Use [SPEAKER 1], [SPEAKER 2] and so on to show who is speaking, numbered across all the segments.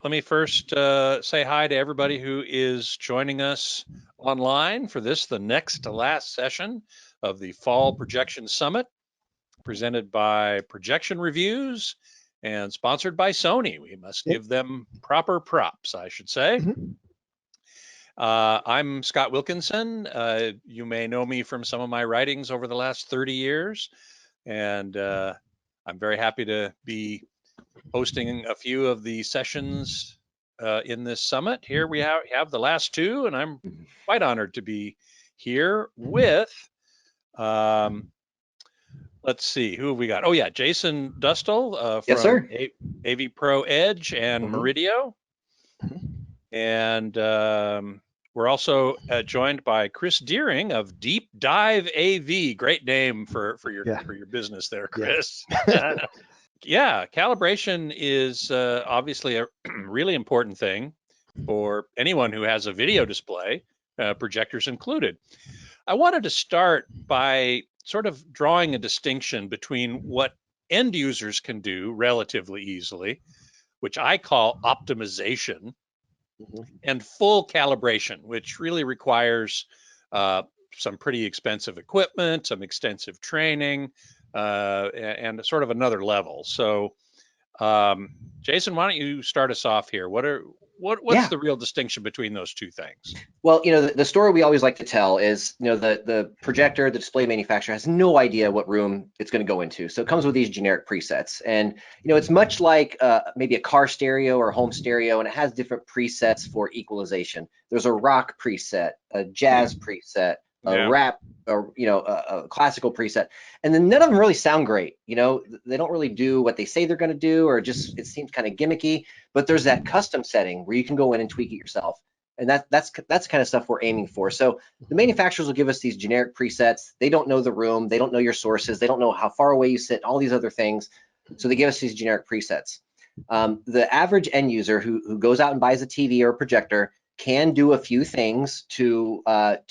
[SPEAKER 1] let me first say hi to everybody who is joining us online for this, the next to last session of the Fall Projection Summit, presented by Projection Reviews and sponsored by Sony. We must give them proper props, I should say. I'm Scott Wilkinson. You may know me from some of my writings over the last 30 years, and I'm very happy to be hosting a few of the sessions in this summit. Here we have the last two, and I'm quite honored to be here with, let's see, who have we got? Oh yeah, Jason Dustal from AV Pro Edge and Murideo. And we're also joined by Chris Deering of Deep Dive AV. Great name for your business there, Chris. Yeah, calibration is obviously a really important thing for anyone who has a video display, projectors included. I wanted to start by sort of drawing a distinction between what end users can do relatively easily, which I call optimization, and full calibration, which really requires some pretty expensive equipment, some extensive training, and sort of another level. So, Jason, why don't you start us off here? What's the real distinction between those two things?
[SPEAKER 2] Well, the story we always like to tell is, the projector, the display manufacturer has no idea what room it's going to go into. So it comes with these generic presets. And, it's much like maybe a car stereo or home stereo, and it has different presets for equalization. There's a rock preset, a jazz preset, a rap, or a classical preset, and then none of them really sound great. They don't really do what they say they're going to do, or just it seems kind of gimmicky. But there's that custom setting where you can go in and tweak it yourself, and that's the kind of stuff we're aiming for. So the manufacturers will give us these generic presets. They don't know the room, they don't know your sources, they don't know how far away you sit, all these other things. So they give us these generic presets. The average end user who goes out and buys a TV or a projector can do a few things to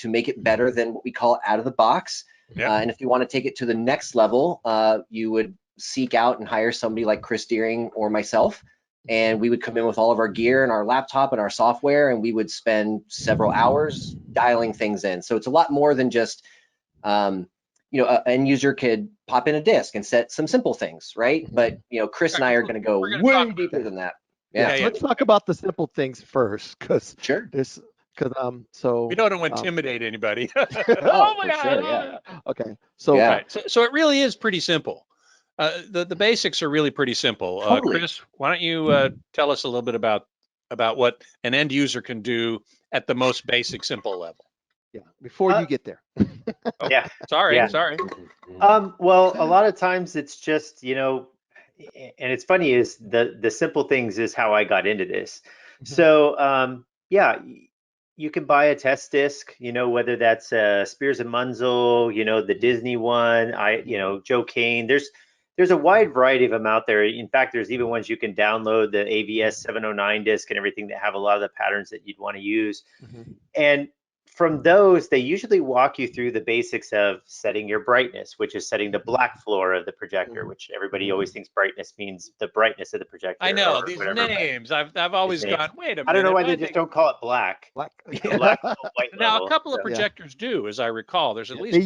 [SPEAKER 2] make it better than what we call out of the box. And if you want to take it to the next level, you would seek out and hire somebody like Chris Deering or myself, and we would come in with all of our gear and our laptop and our software, and we would spend several hours dialing things in. So it's a lot more than just an end user could pop in a disk and set some simple things, right? But Chris and I are going to go way deeper than that.
[SPEAKER 3] Yeah, so let's talk about the simple things first, because
[SPEAKER 1] so we don't want to intimidate anybody.
[SPEAKER 2] Oh my God!
[SPEAKER 3] Okay,
[SPEAKER 1] so it really is pretty simple. The basics are really pretty simple. Chris, why don't you tell us a little bit about what an end user can do at the most basic, simple level?
[SPEAKER 3] Yeah, before you get there.
[SPEAKER 1] Sorry.
[SPEAKER 4] Well, a lot of times it's just, and it's funny is the simple things is how I got into this. So you can buy a test disc, whether that's Spears and Munzel, the Disney one, Joe Kane. There's a wide variety of them out there. In fact, there's even ones you can download, the AVS 709 disc and everything, that have a lot of the patterns that you'd want to use. And from those, they usually walk you through the basics of setting your brightness, which is setting the black floor of the projector, which everybody always thinks brightness means the brightness of the projector.
[SPEAKER 1] I know these names. I've always gone, wait a minute.
[SPEAKER 4] I don't know why they just don't call it black.
[SPEAKER 3] Black.
[SPEAKER 4] White
[SPEAKER 1] now
[SPEAKER 4] level.
[SPEAKER 1] A couple of projectors do, as I recall. There's at least
[SPEAKER 3] they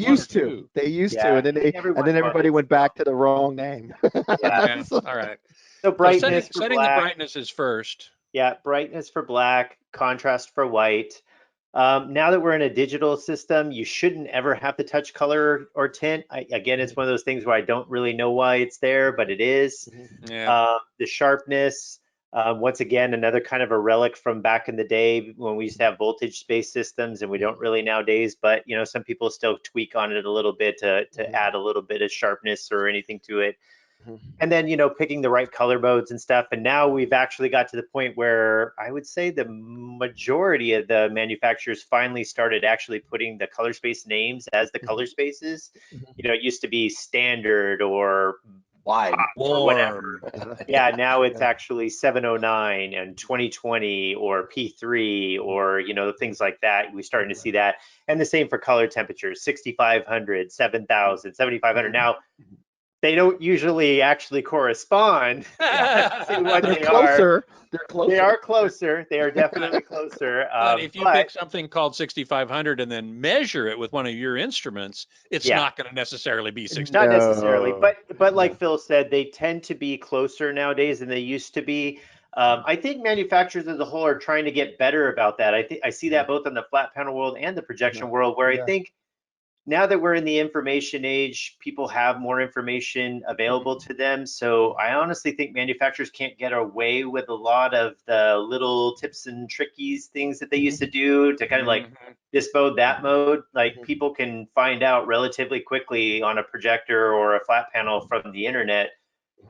[SPEAKER 3] used to, and then everybody went back to the wrong name.
[SPEAKER 1] All right.
[SPEAKER 4] So brightness.
[SPEAKER 1] Setting the brightness is first.
[SPEAKER 4] Yeah, brightness for black, contrast for white. Now that we're in a digital system, you shouldn't ever have to touch color or tint. Again, it's one of those things where I don't really know why it's there, but it is. The sharpness, once again, another kind of a relic from back in the day when we used to have voltage space systems, and we don't really nowadays, but some people still tweak on it a little bit to add a little bit of sharpness or anything to it. And then, picking the right color modes and stuff. And now we've actually got to the point where I would say the majority of the manufacturers finally started actually putting the color space names as the color spaces. It used to be standard or
[SPEAKER 2] wide
[SPEAKER 4] or whatever. Now it's actually 709 and 2020 or P3 or, things like that. We're starting to see that. And the same for color temperatures, 6500, 7000, 7500. Now, they don't usually actually correspond to what
[SPEAKER 3] They're
[SPEAKER 4] they
[SPEAKER 3] closer.
[SPEAKER 4] are.
[SPEAKER 3] They're closer.
[SPEAKER 4] They are closer. They are definitely closer.
[SPEAKER 1] But if you pick something called 6500 and then measure it with one of your instruments, it's not going to necessarily be 6500.
[SPEAKER 4] Not necessarily, but like Phil said, they tend to be closer nowadays than they used to be. I think manufacturers as a whole are trying to get better about that. I see that both in the flat panel world and the projection world, where I think now that we're in the information age, people have more information available to them. So I honestly think manufacturers can't get away with a lot of the little tips and trickies things that they used to do to kind of like this mode, that mode. Like people can find out relatively quickly on a projector or a flat panel from the internet,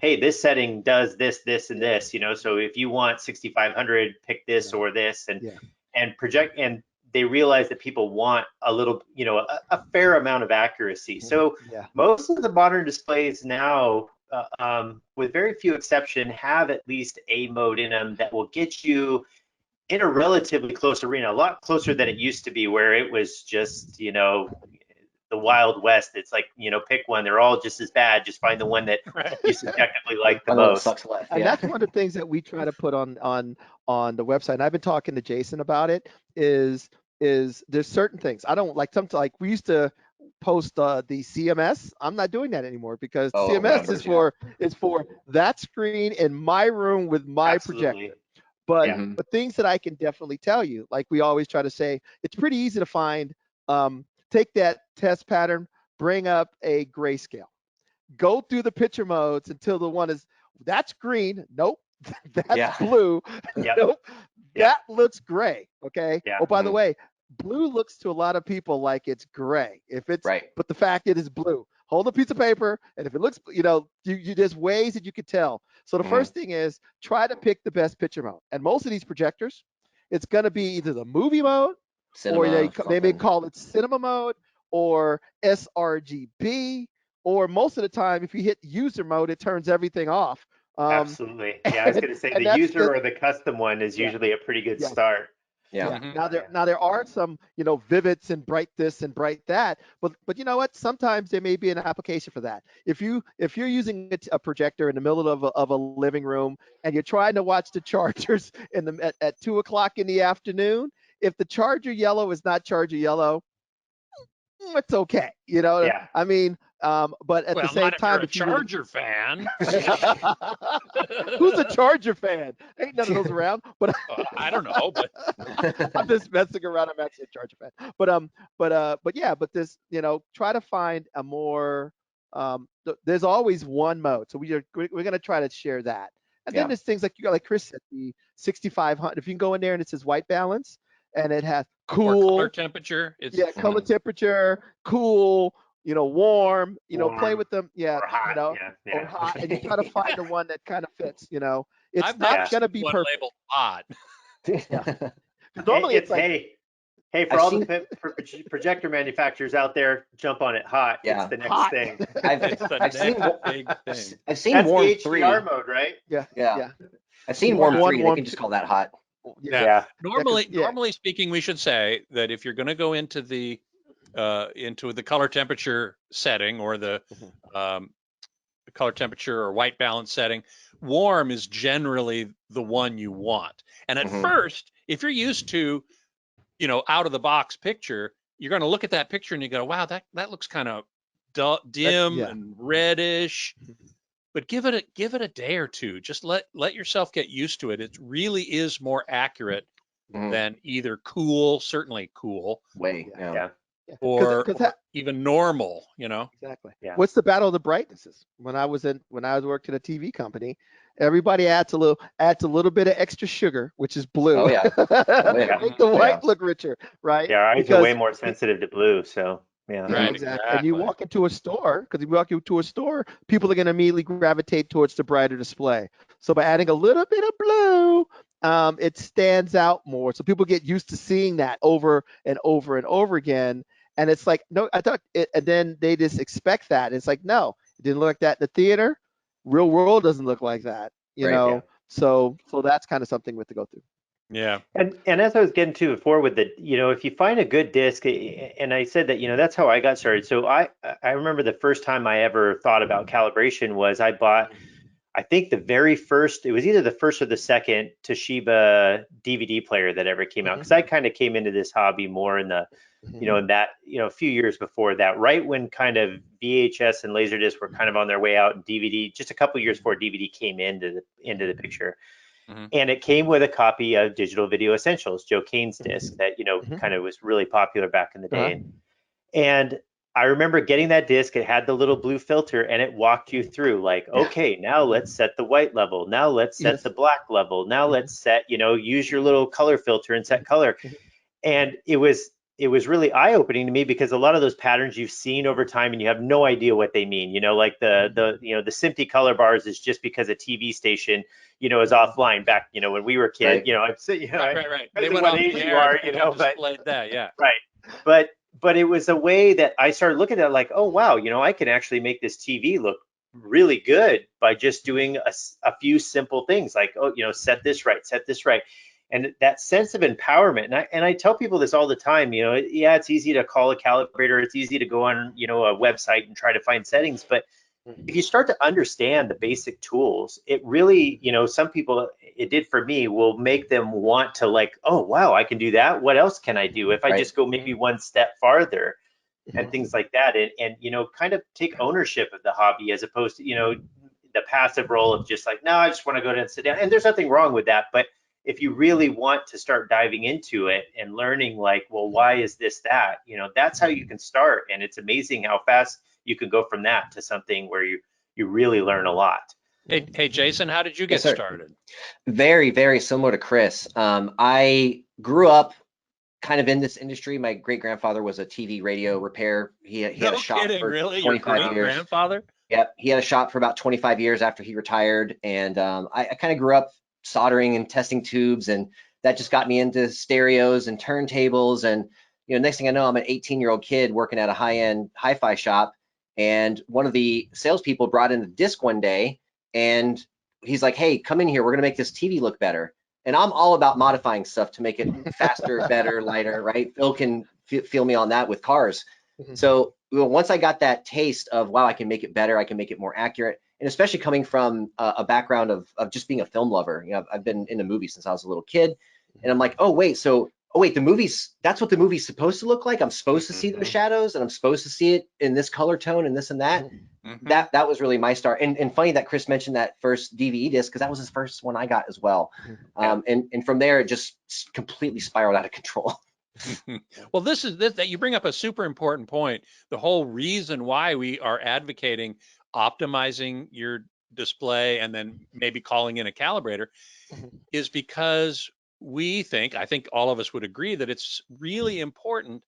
[SPEAKER 4] hey, this setting does this, this, and this, you know, so if you want 6500, pick this or this, and project, and they realize that people want a little, you know, a fair amount of accuracy. So most of the modern displays now, with very few exception, have at least a mode in them that will get you in a relatively close arena, a lot closer than it used to be, where it was just, you know, the Wild West. It's like, you know, pick one. They're all just as bad. Just find the one that you subjectively like the most.
[SPEAKER 3] And that's one of the things that we try to put on the website. And I've been talking to Jason about it. Is there's certain things I don't like. Sometimes, like we used to post the CMS. I'm not doing that anymore because CMS is for that screen in my room with my projector. But things that I can definitely tell you, like we always try to say, it's pretty easy to find. Take that test pattern, bring up a grayscale, go through the picture modes until the one is that's green. Nope, that's blue. Nope, that looks gray. Okay. Oh, by the way, blue looks to a lot of people like it's gray. If it's but the fact it is blue. Hold a piece of paper, and if it looks, you know, there's ways that you could tell. So the first thing is try to pick the best picture mode. And most of these projectors, it's going to be either the movie mode, or they may call it cinema mode or sRGB, or most of the time, if you hit user mode, it turns everything off.
[SPEAKER 4] Absolutely. Yeah, I was going to say the user or the custom one is usually a pretty good start.
[SPEAKER 3] Now there are some, you know, vivids and bright this and bright that, but you know what? Sometimes there may be an application for that. If you're using a projector in the middle of a living room and you're trying to watch the Chargers at 2 o'clock in the afternoon, if the Charger yellow is not Charger yellow, it's okay. You know, I mean, but at the same time,
[SPEAKER 1] if you're a Charger fan,
[SPEAKER 3] who's a Charger fan? Ain't none of those around. But
[SPEAKER 1] I don't know. But
[SPEAKER 3] I'm just messing around. I'm actually a Charger fan. But this, you know, try to find a more. There's always one mode, so we're going to try to share that. And then there's things like like Chris said, the 6500. If you can go in there and it says white balance, and it has cool
[SPEAKER 1] color temperature.
[SPEAKER 3] Color temperature, cool, you know, warm, you know, play with them.
[SPEAKER 4] Or hot,
[SPEAKER 3] you know, or hot, and you try to find the one that kind of fits. You know, it's not gonna be perfect.
[SPEAKER 1] Labeled hot.
[SPEAKER 3] Normally it's like,
[SPEAKER 4] hey, for all the projector manufacturers out there, jump on it. Hot. It's the next thing.
[SPEAKER 2] I've seen warm
[SPEAKER 4] the
[SPEAKER 2] 3
[SPEAKER 4] mode, right?
[SPEAKER 2] Yeah. I've seen warm 3. They can just call that hot.
[SPEAKER 1] Normally speaking, we should say that if you're going to go into the color temperature setting or the color temperature or white balance setting, warm is generally the one you want. And at first, if you're used to, you know, out of the box picture, you're going to look at that picture and you go, wow, that looks kind of dim and reddish. But give it a day or two. Just let yourself get used to it. It really is more accurate than either cool, certainly cool, or even normal. You know.
[SPEAKER 3] Exactly. Yeah. What's the battle of the brightnesses? When I was worked at a TV company, everybody adds a little bit of extra sugar, which is blue. Make the white look richer, right?
[SPEAKER 4] Yeah, our eyes are way more sensitive to blue, so. Yeah,
[SPEAKER 3] right, exactly. And you walk into a store, people are going to immediately gravitate towards the brighter display. So by adding a little bit of blue, it stands out more. So people get used to seeing that over and over and over again. And it's like, no, I thought it, and then they just expect that. It's like, no, it didn't look like that in the theater. Real world doesn't look like that, you know? Yeah. So that's kind of something we have to go through.
[SPEAKER 1] Yeah.
[SPEAKER 4] And as I was getting to before with the, if you find a good disc, and I said that, that's how I got started. So I remember the first time I ever thought about calibration was I bought, I think the very first, it was either the first or the second Toshiba DVD player that ever came out. Cause I kind of came into this hobby more in the, in that, a few years before that, right when kind of VHS and Laserdisc were kind of on their way out, and DVD, just a couple years before DVD came into the picture. And it came with a copy of Digital Video Essentials, Joe Kane's disc that, kind of was really popular back in the day. And I remember getting that disc, it had the little blue filter, and it walked you through like, okay, now let's set the white level. Now let's set the black level. Now let's set, use your little color filter and set color. And it was really eye-opening to me, because a lot of those patterns you've seen over time and you have no idea what they mean. Like the SMPTE color bars is just because a TV station, is offline back, when we were kids.
[SPEAKER 1] Right. Right.
[SPEAKER 4] They went off the air.
[SPEAKER 1] Displayed that, yeah.
[SPEAKER 4] Right. But it was a way that I started looking at it like, oh wow, I can actually make this TV look really good by just doing a few simple things like, set this right. And that sense of empowerment, and I tell people this all the time, it's easy to call a calibrator, it's easy to go on, a website and try to find settings, but if you start to understand the basic tools, it really, some people, it did for me, will make them want to like, oh wow, I can do that. What else can I do if I just go maybe one step farther, and things like that, and kind of take ownership of the hobby, as opposed to the passive role of just like, no, I just want to go down and sit down. And there's nothing wrong with that, but if you really want to start diving into it and learning like, well, why is this that? That's how you can start. And it's amazing how fast you can go from that to something where you really learn a lot.
[SPEAKER 1] Hey, Jason, how did you get started?
[SPEAKER 2] Very, very similar to Chris. I grew up kind of in this industry. My great grandfather was a TV radio repair. He had a shop for 25 years.
[SPEAKER 1] Grandfather?
[SPEAKER 2] Yep, he had a shop for about 25 years after he retired, and I kind of grew up soldering and testing tubes, and that just got me into stereos and turntables. And next thing I know, I'm an 18-year-old kid working at a high-end hi-fi shop, and one of the salespeople brought in a disc one day, and he's like, hey, come in here, we're gonna make this TV look better. And I'm all about modifying stuff to make it faster, better, lighter, right? Phil can feel me on that with cars. So once I got that taste of, wow, I can make it better, I can make it more accurate, and especially coming from a background of just being a film lover. I've been into movies since I was a little kid, and I'm like, oh wait, the movies, that's what the movie's supposed to look like. I'm supposed to see those shadows, and I'm supposed to see it in this color tone and this and that. That was really my start. And funny that Chris mentioned that first DVE disc, because that was his first one I got as well. And from there, it just completely spiraled out of control.
[SPEAKER 1] Well, that you bring up a super important point. The whole reason why we are advocating optimizing your display and then maybe calling in a calibrator is because I think all of us would agree that it's really important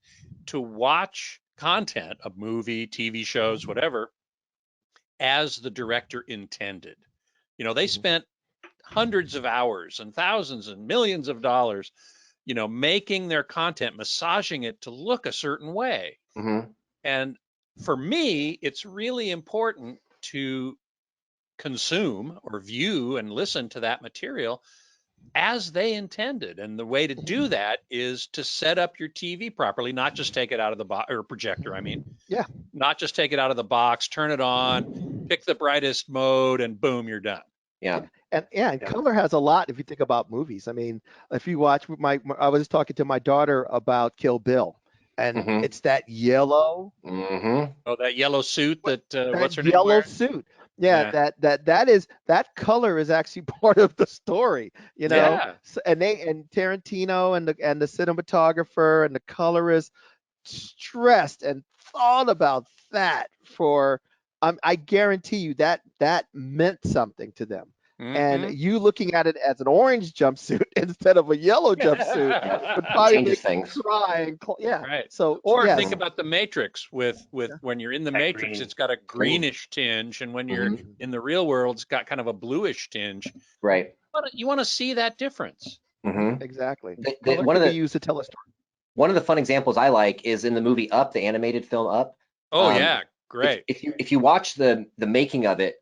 [SPEAKER 1] to watch content, a movie, TV shows, whatever, as the director intended. They spent hundreds of hours and thousands and millions of dollars making their content, massaging it to look a certain way. And for me, it's really important to consume or view and listen to that material as they intended. And the way to do that is to set up your TV properly, not just take it out of the box, or projector, not just take it out of the box, turn it on, pick the brightest mode, and boom, you're done.
[SPEAKER 3] And color has a lot if you think about movies. I mean, if you watch I was talking to my daughter about Kill Bill, and it's that yellow.
[SPEAKER 1] Oh, that yellow suit what's her name?
[SPEAKER 3] Yellow suit. That color is actually part of the story, So, and Tarantino and the cinematographer and the colorist stressed and thought about that for. I guarantee you that meant something to them. And you looking at it as an orange jumpsuit instead of a yellow jumpsuit would probably make things cry.
[SPEAKER 1] Right.
[SPEAKER 3] So,
[SPEAKER 1] think about the Matrix with when you're in the Matrix, it's got a greenish tinge, and when you're in the real world, it's got kind of a bluish tinge.
[SPEAKER 2] Right.
[SPEAKER 1] But you want to see that difference.
[SPEAKER 3] Exactly.
[SPEAKER 2] One of the
[SPEAKER 3] used to tell a story.
[SPEAKER 2] One of the fun examples I like is in the movie Up, the animated film Up.
[SPEAKER 1] Oh yeah, great.
[SPEAKER 2] If you watch the making of it,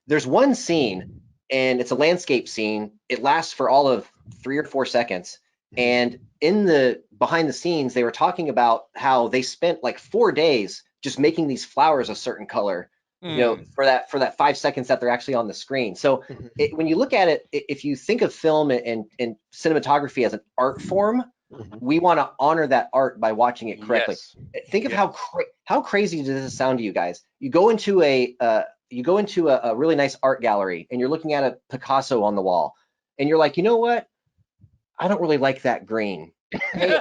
[SPEAKER 2] there's one scene, and it's a landscape scene. It lasts for all of 3 or 4 seconds. And in the behind the scenes, they were talking about how they spent like 4 days just making these flowers a certain color, you know, for that 5 seconds that they're actually on the screen. So when you look at it, if you think of film and cinematography as an art form, we want to honor that art by watching it correctly. Yes. Think of how crazy does this sound to you guys? You go into a really nice art gallery and you're looking at a Picasso on the wall, and you're like, you know what? I don't really like that green. Hey,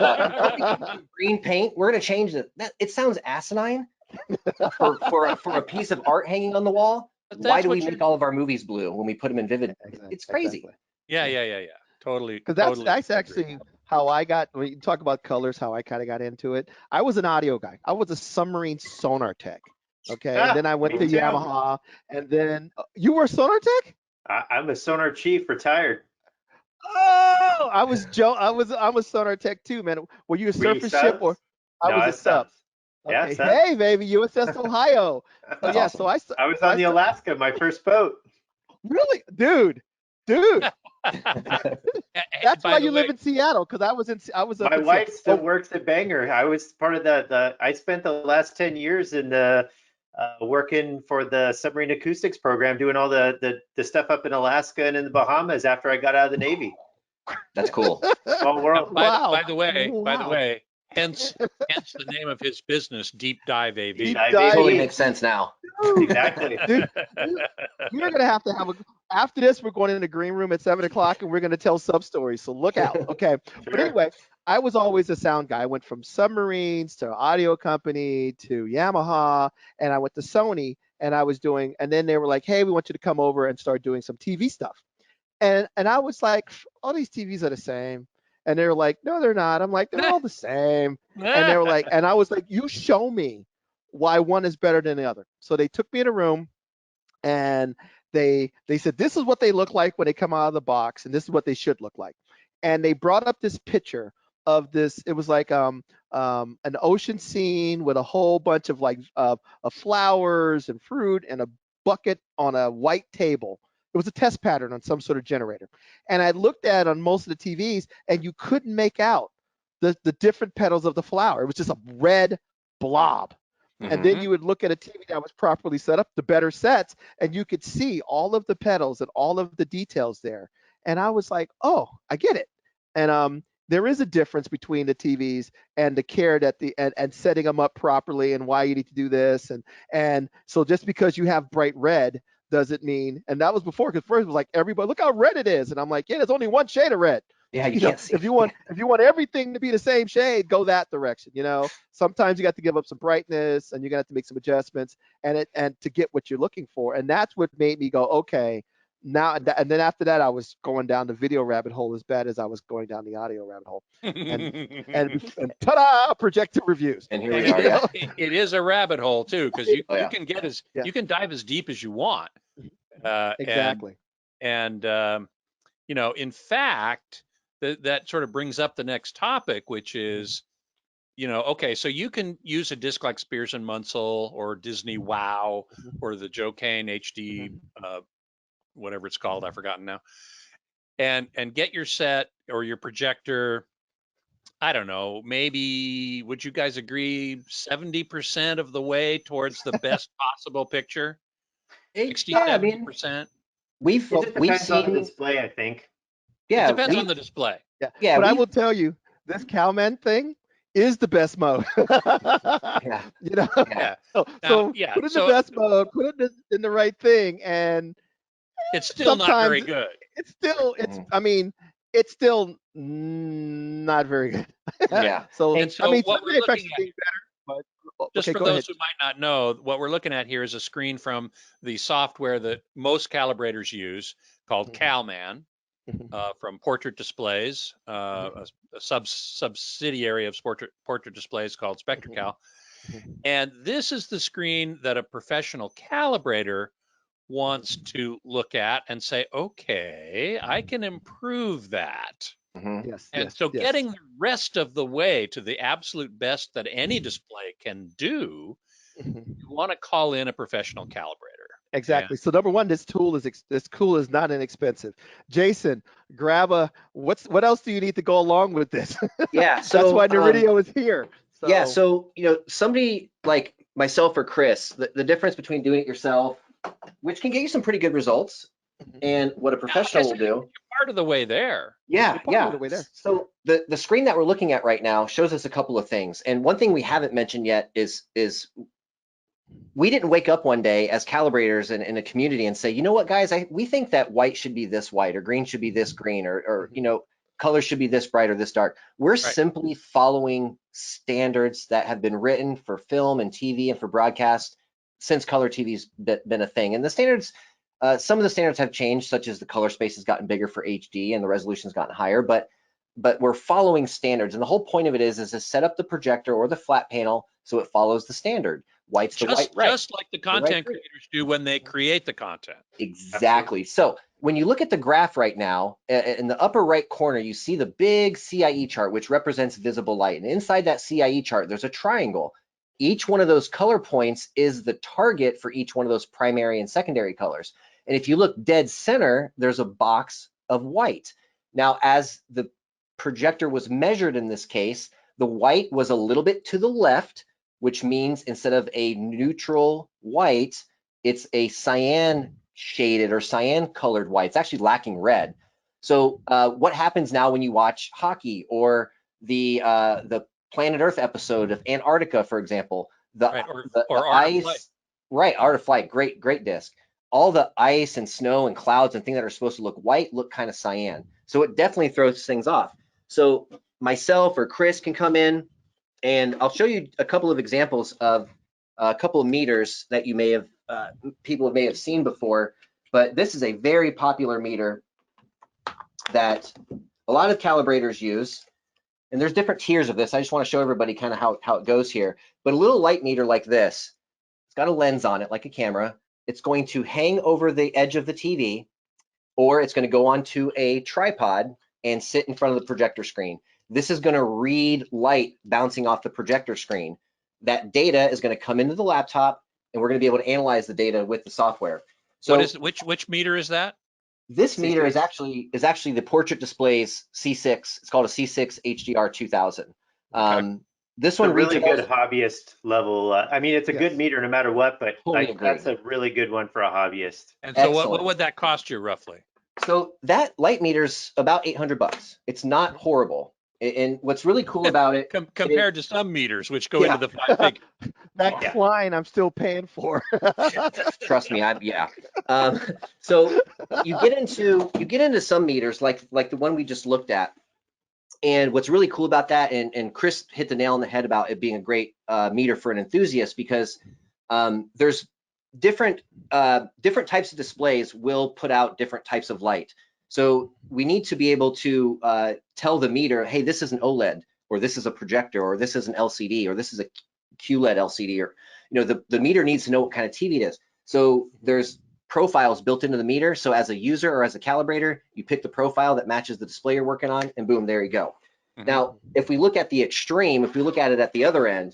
[SPEAKER 2] green paint. We're gonna change it. It sounds asinine for a piece of art hanging on the wall. Why do we make all of our movies blue when we put them in vivid? It's crazy.
[SPEAKER 3] Exactly.
[SPEAKER 1] Yeah. Totally.
[SPEAKER 3] Because that's actually how I got. When you talk about colors, how I kind of got into it. I was an audio guy. I was a submarine sonar tech. Okay, and then I went to Yamaha, and then you were a sonar tech.
[SPEAKER 4] I'm a sonar chief, retired.
[SPEAKER 3] Oh, I'm a sonar tech too, man. Were you a surface ship or? I was a sub. Okay.
[SPEAKER 4] Yeah,
[SPEAKER 3] hey, baby, USS Ohio.
[SPEAKER 2] That's awesome.
[SPEAKER 3] So
[SPEAKER 4] I was on the Alaska, my first boat.
[SPEAKER 3] Really, dude. That's why you live in Seattle, because I was.
[SPEAKER 4] My wife still works at Bangor. I was part of I spent the last 10 years in working for the submarine acoustics program, doing all the stuff up in Alaska and in the Bahamas after I got out of the Navy.
[SPEAKER 2] That's cool.
[SPEAKER 4] Small world.
[SPEAKER 1] By the way, hence the name of his business, Deep Dive AV.
[SPEAKER 4] Deep Dive
[SPEAKER 2] totally makes sense now.
[SPEAKER 4] Exactly.
[SPEAKER 3] Dude, you're gonna have after this, we're going in the green room at 7 o'clock and we're gonna tell sub stories. So look out. Okay. Sure. But anyway, I was always a sound guy. I went from submarines to audio company to Yamaha, and I went to Sony, and I was doing, and then they were like, hey, we want you to come over and start doing some TV stuff. And I was like, all these TVs are the same. And they were like, no, they're not. I'm like, they're all the same. And they were like, and I was like, you show me why one is better than the other. So they took me in a room, and they said, this is what they look like when they come out of the box, and this is what they should look like. And they brought up this picture of this. It was like an ocean scene with a whole bunch of of flowers and fruit and a bucket on a white table. It was a test pattern on some sort of generator. And I looked at it on most of the TVs, and you couldn't make out the different petals of the flower. It was just a red blob. And then you would look at a TV that was properly set up, the better sets, and you could see all of the petals and all of the details there. And I was like, oh, I get it. And there is a difference between the TVs and the care that and setting them up properly, and why you need to do this. And so just because you have bright red doesn't mean, and that was before, because first it was like, everybody, look how red it is. And I'm like, yeah, there's only one shade of red.
[SPEAKER 2] Yeah, you can't see.
[SPEAKER 3] If you want everything to be the same shade, go that direction. Sometimes you got to give up some brightness, and you're gonna have to make some adjustments, and to get what you're looking for. And that's what made me go, okay, now. And then after that, I was going down the video rabbit hole as bad as I was going down the audio rabbit hole. And ta-da, Projector reviews.
[SPEAKER 2] And here we are. Yeah.
[SPEAKER 1] It is a rabbit hole too, because you can get you can dive as deep as you want.
[SPEAKER 3] Exactly.
[SPEAKER 1] And in fact, that sort of brings up the next topic, which is, okay, so you can use a disc like Spears and Munsell or Disney Wow or the Joe Kane HD, whatever it's called, I've forgotten now, and get your set or your projector. I don't know, maybe, would you guys agree 70% of the way towards the best possible picture? 60, 70%?
[SPEAKER 2] We've
[SPEAKER 4] seen on the display, I think.
[SPEAKER 1] Yeah, it depends on the display.
[SPEAKER 3] Yeah, but I will tell you, this Cowman thing is the best mode.
[SPEAKER 2] Yeah.
[SPEAKER 3] So put it in the best mode, put it in the right thing, and
[SPEAKER 1] it's still not very good.
[SPEAKER 3] It's still not very good.
[SPEAKER 2] Yeah.
[SPEAKER 1] So
[SPEAKER 3] what we're looking at, better, but
[SPEAKER 1] just for those who might not know, what we're looking at here is a screen from the software that most calibrators use, called Calman, from Portrait Displays, a subsidiary of Portrait Displays called SpectraCal. And this is the screen that a professional calibrator wants to look at and say, okay, I can improve that. Getting the rest of the way to the absolute best that any display can do, you want to call in a professional calibrator.
[SPEAKER 3] Exactly. So number one, this tool is not inexpensive. Jason, what else do you need to go along with this?
[SPEAKER 2] Yeah, so
[SPEAKER 3] that's why Murideo is here. So.
[SPEAKER 2] Yeah, so somebody like myself or Chris, the difference between doing it yourself, which can get you some pretty good results, and what a professional will do.
[SPEAKER 1] You're part of the way there.
[SPEAKER 2] Yeah, yeah.
[SPEAKER 3] Of the way there.
[SPEAKER 2] So the screen that we're looking at right now shows us a couple of things, and one thing we haven't mentioned yet is we didn't wake up one day as calibrators in a community and say, you know what, guys, we think that white should be this white, or green should be this green, or color should be this bright or this dark. We're simply following standards that have been written for film and TV and for broadcast since color TV's been a thing. And the standards, some of the standards have changed, such as the color space has gotten bigger for HD and the resolution's gotten higher, but we're following standards. And the whole point of it is to set up the projector or the flat panel so it follows the standard. White's the white, right?
[SPEAKER 1] Just like the content creators do when they create the content.
[SPEAKER 2] Exactly. So when you look at the graph right now, in the upper right corner, you see the big CIE chart, which represents visible light. And inside that CIE chart, there's a triangle. Each one of those color points is the target for each one of those primary and secondary colors. And if you look dead center, there's a box of white. Now, as the projector was measured in this case, the white was a little bit to the left, which means instead of a neutral white, it's a cyan shaded or cyan colored white. It's actually lacking red. So what happens now when you watch hockey or the Planet Earth episode of Antarctica, for example, the ice, Art of Flight, great disc. All the ice and snow and clouds and things that are supposed to look white look kind of cyan. So it definitely throws things off. So myself or Chris can come in, and I'll show you a couple of examples of a couple of meters that you may have, people may have seen before, but this is a very popular meter that a lot of calibrators use. And there's different tiers of this. I just want to show everybody kind of how it goes here. But a little light meter like this, it's got a lens on it like a camera. It's going to hang over the edge of the TV, or it's going to go onto a tripod and sit in front of the projector screen. This is going to read light bouncing off the projector screen. That data is going to come into the laptop, and we're going to be able to analyze the data with the software. So
[SPEAKER 1] which meter is that?
[SPEAKER 2] This meter is actually the Portrait Display's C6. It's called a C6 HDR 2000.
[SPEAKER 1] Okay.
[SPEAKER 4] This one really good hobbyist level. I mean, it's a good meter no matter what, but that's a really good one for a hobbyist.
[SPEAKER 1] And so what would that cost you roughly?
[SPEAKER 2] So that light meter's about $800. It's not horrible. And what's really cool about it
[SPEAKER 1] compared to some meters which go into the 5 figures.
[SPEAKER 3] That Klein I'm still paying for.
[SPEAKER 2] Trust me, so you get into some meters like the one we just looked at. And what's really cool about that, and Chris hit the nail on the head about it being a great meter for an enthusiast, because there's different types of displays will put out different types of light. So we need to be able to tell the meter, hey, this is an OLED, or this is a projector, or this is an LCD, or this is a QLED LCD, or the meter needs to know what kind of TV it is. So there's profiles built into the meter. So as a user or as a calibrator, you pick the profile that matches the display you're working on, and boom, there you go. Now, if we look at the extreme, if we look at it at the other end,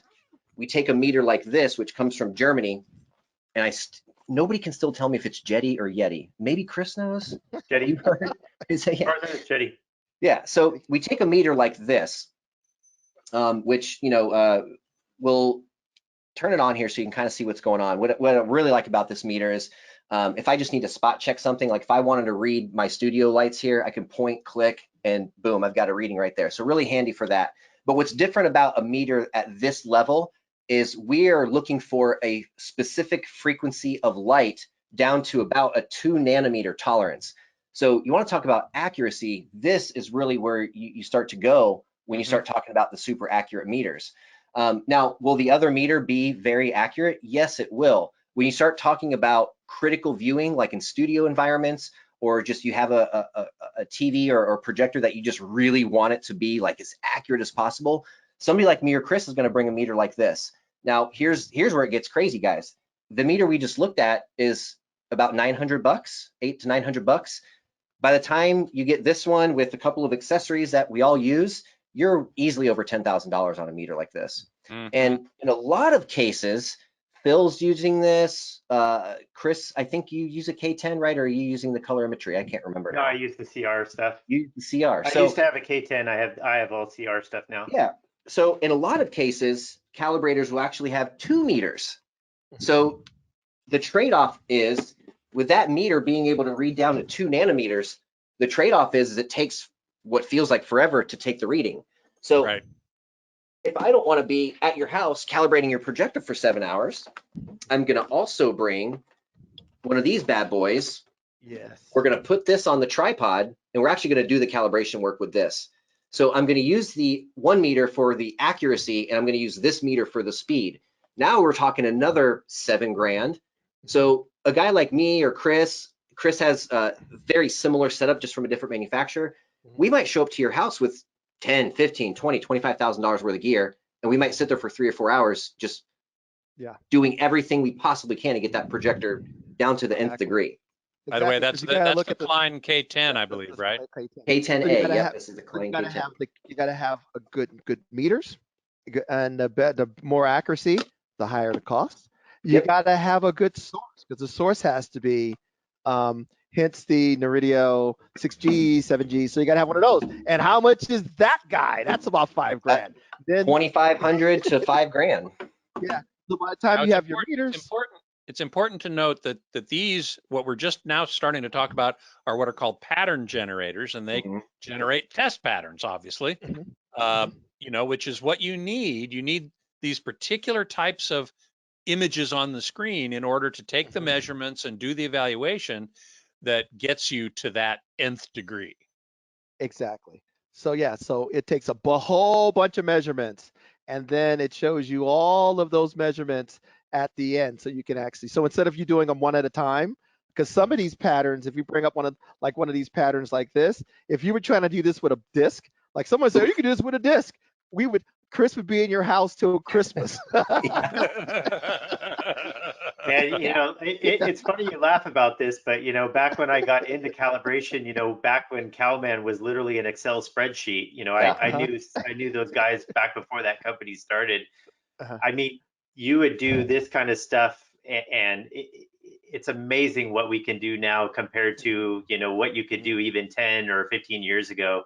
[SPEAKER 2] we take a meter like this, which comes from Germany, and nobody can still tell me if it's Jetty or Yeti. Maybe Chris knows.
[SPEAKER 4] Jetty.
[SPEAKER 2] You heard?
[SPEAKER 4] Jetty.
[SPEAKER 2] Yeah. So we take a meter like this, which we'll turn it on here so you can kind of see what's going on. What I really like about this meter is if I just need to spot check something, like if I wanted to read my studio lights here, I can point, click, and boom, I've got a reading right there. So really handy for that. But what's different about a meter at this level is we are looking for a specific frequency of light down to about a 2 nanometer tolerance. So you want to talk about accuracy. This is really where you start to go when you start talking about the super accurate meters. Now, will the other meter be very accurate? Yes, it will. When you start talking about critical viewing, like in studio environments, or just you have a TV or projector that you just really want it to be like as accurate as possible, somebody like me or Chris is going to bring a meter like this. Now, here's where it gets crazy, guys. The meter we just looked at is about $900, $800 to $900. By the time you get this one with a couple of accessories that we all use, you're easily over $10,000 on a meter like this. And in a lot of cases, Bill's using this. Chris, I think you use a K10, right? Or are you using the colorimetry? I can't remember.
[SPEAKER 4] No, I use the CR stuff.
[SPEAKER 2] You use the CR.
[SPEAKER 4] I used to have a K10. I have all CR stuff now.
[SPEAKER 2] Yeah. So in a lot of cases, calibrators will actually have 2 meters. So the trade-off is, with that meter being able to read down to 2 nanometers, the trade-off is it takes what feels like forever to take the reading. So if I don't want to be at your house calibrating your projector for 7 hours, I'm going to also bring one of these bad boys.
[SPEAKER 3] Yes.
[SPEAKER 2] We're going to put this on the tripod, and we're actually going to do the calibration work with this. So I'm going to use the 1 meter for the accuracy, and I'm going to use this meter for the speed. Now we're talking another $7 grand. So a guy like me or Chris has a very similar setup, just from a different manufacturer. We might show up to your house with $10, $15, $20, $25,000 worth of gear, and we might sit there for 3 or 4 hours just doing everything we possibly can to get that projector down to the nth degree.
[SPEAKER 1] By the way, that's the Klein K10, I believe, right?
[SPEAKER 2] K10A. So yep, this is the Klein K10.
[SPEAKER 3] You got to have a good meters, and the more accuracy, the higher the cost. You got to have a good source, because the source has to be, hence the Murideo 6G, 7G. So you got to have one of those. And how much is that guy? That's about $5 grand. Then
[SPEAKER 2] 2,500 to $5 grand.
[SPEAKER 3] Yeah. So by the time you have your meters,
[SPEAKER 1] it's important to note that these, what we're just now starting to talk about, are what are called pattern generators, and they generate test patterns, obviously. You know, which is what you need. You need these particular types of images on the screen in order to take the measurements and do the evaluation that gets you to that nth degree.
[SPEAKER 3] Exactly. So yeah, so it takes a whole bunch of measurements, and then it shows you all of those measurements at the end, so you can actually, so instead of you doing them one at a time, because some of these patterns, if you bring up one of these patterns like this, if you were trying to do this with a disc, like someone said, oh, you can do this with a disc, Chris would be in your house till Christmas.
[SPEAKER 4] And you know, it's funny you laugh about this, but you know, back when I got into calibration, you know, back when CalMan was literally an Excel spreadsheet, you know, I knew those guys back before that company started. I mean, you would do this kind of stuff, and it's amazing what we can do now compared to, you know, what you could do even 10 or 15 years ago.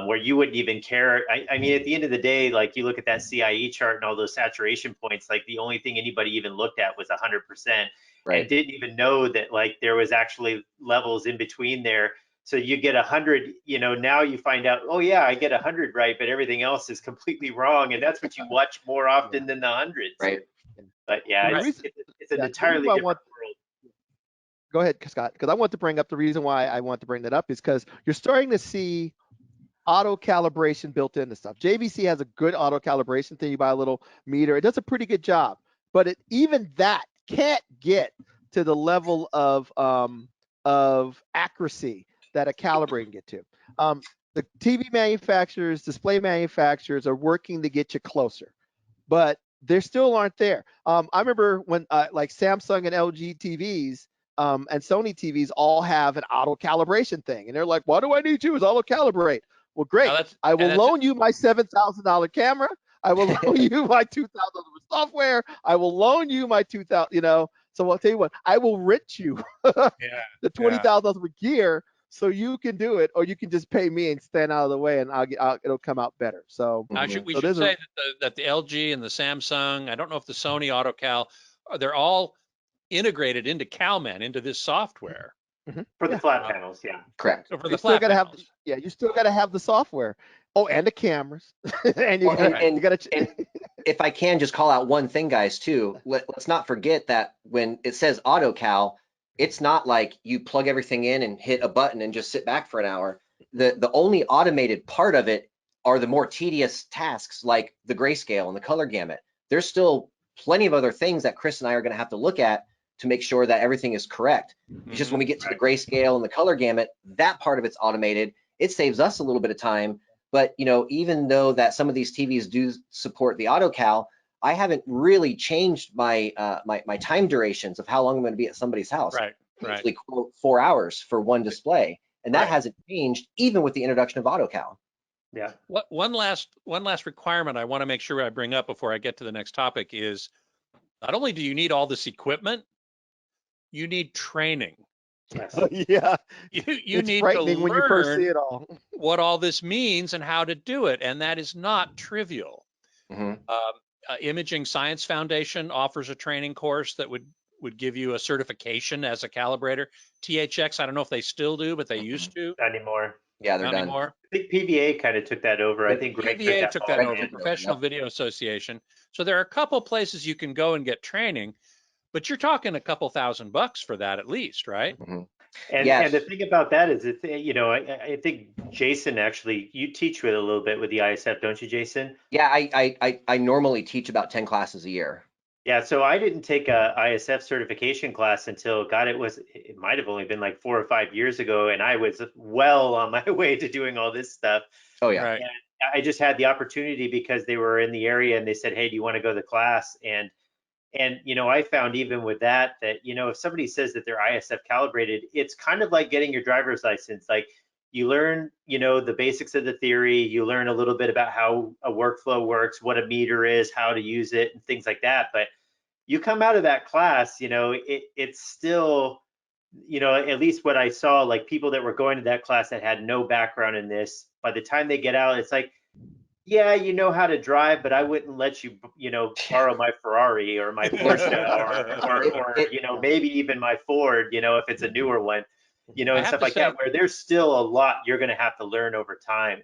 [SPEAKER 4] Where you wouldn't even care. I mean, at the end of the day, like you look at that CIE chart and all those saturation points, like the only thing anybody even looked at was 100%, and didn't even know that like there was actually levels in between there. So you get 100, you know, now you find out, oh yeah, I get 100 right, but everything else is completely wrong, and that's what you watch more often than the hundreds.
[SPEAKER 2] Right.
[SPEAKER 4] But yeah, it's an entirely different world.
[SPEAKER 3] Go ahead, Scott, because I want to bring up the reason why I want to bring that up is because you're starting to see auto calibration built into stuff. JVC has a good auto calibration thing. You buy a little meter. It does a pretty good job, but even that can't get to the level of accuracy that a calibrator can get to. The TV manufacturers, display manufacturers are working to get you closer, but they still aren't there. I remember when like Samsung and LG TVs and Sony TVs all have an auto calibration thing, and they're like, "Why do I need you? Is auto calibrate?" Well, great. I will loan you my $7,000 camera. I will loan you my $2,000 software. I will loan you my $2,000. You know, so I'll tell you what. I will rent you the $20,000 for gear, so you can do it, or you can just pay me and stand out of the way, and it'll come out better. So
[SPEAKER 1] we should say that the LG and the Samsung, I don't know if the Sony AutoCal, they're all integrated into CalMan, into this software.
[SPEAKER 4] For the flat panels,
[SPEAKER 2] correct.
[SPEAKER 1] So for the flat panels.
[SPEAKER 3] You still got to have the software. Oh, and the cameras. and you got to.
[SPEAKER 2] If I can just call out one thing, guys, too. Let's not forget that when it says AutoCal, it's not like you plug everything in and hit a button and just sit back for an hour. The only automated part of it are the more tedious tasks like the grayscale and the color gamut. There's still plenty of other things that Chris and I are going to have to look at to make sure that everything is correct. It's just when we get to the grayscale and the color gamut, that part of it's automated. It saves us a little bit of time. But you know, even though that some of these TVs do support the AutoCal, I haven't really changed my my time durations of how long I'm going to be at somebody's house. Usually 4 hours for one display, and that hasn't changed even with the introduction of AutoCal.
[SPEAKER 4] Yeah.
[SPEAKER 1] One last requirement I want to make sure I bring up before I get to the next topic is not only do you need all this equipment, you need training.
[SPEAKER 4] Yes.
[SPEAKER 3] Yeah,
[SPEAKER 1] You
[SPEAKER 3] it's
[SPEAKER 1] need to
[SPEAKER 3] frightening when you first see
[SPEAKER 1] learn
[SPEAKER 3] it all.
[SPEAKER 1] what all this means and how to do it, and that is not trivial. Imaging Science Foundation offers a training course that would give you a certification as a calibrator. THX, I don't know if they still do, but they used to.
[SPEAKER 4] Not anymore.
[SPEAKER 2] Yeah, they're
[SPEAKER 1] Not
[SPEAKER 2] done.
[SPEAKER 1] anymore.
[SPEAKER 4] I think PVA kind of took that over. I think Greg
[SPEAKER 1] PVA took that over,
[SPEAKER 2] Greg
[SPEAKER 1] Professional
[SPEAKER 2] yep.
[SPEAKER 1] Video Association. So there are a couple places you can go and get training, but you're talking a couple $1,000 for that at least, right?
[SPEAKER 4] And,
[SPEAKER 2] Yes.
[SPEAKER 4] and the thing about that is, you know, I think Jason, actually, you teach with a little bit with the ISF, don't you, Jason?
[SPEAKER 2] Yeah, I normally teach about 10 classes a year.
[SPEAKER 4] Yeah, so I didn't take a ISF certification class until, God, it might have only been like 4 or 5 years ago, and I was well on my way to doing all this stuff.
[SPEAKER 2] Oh yeah.
[SPEAKER 1] Right.
[SPEAKER 4] And I just had the opportunity because they were in the area and they said, hey, do you want to go to the class? And you know, I found even with that, you know, if somebody says that they're ISF calibrated, it's kind of like getting your driver's license. Like, you learn, you know, the basics of the theory, you learn a little bit about how a workflow works, what a meter is, how to use it, and things like that. But you come out of that class, you know, it's still, you know, at least what I saw, like people that were going to that class that had no background in this, by the time they get out, it's like, yeah, you know how to drive, but I wouldn't let you, you know, borrow my Ferrari or my Porsche or you know, maybe even my Ford, you know, if it's a newer one, you know, and stuff like that, where there's still a lot you're going to have to learn over time.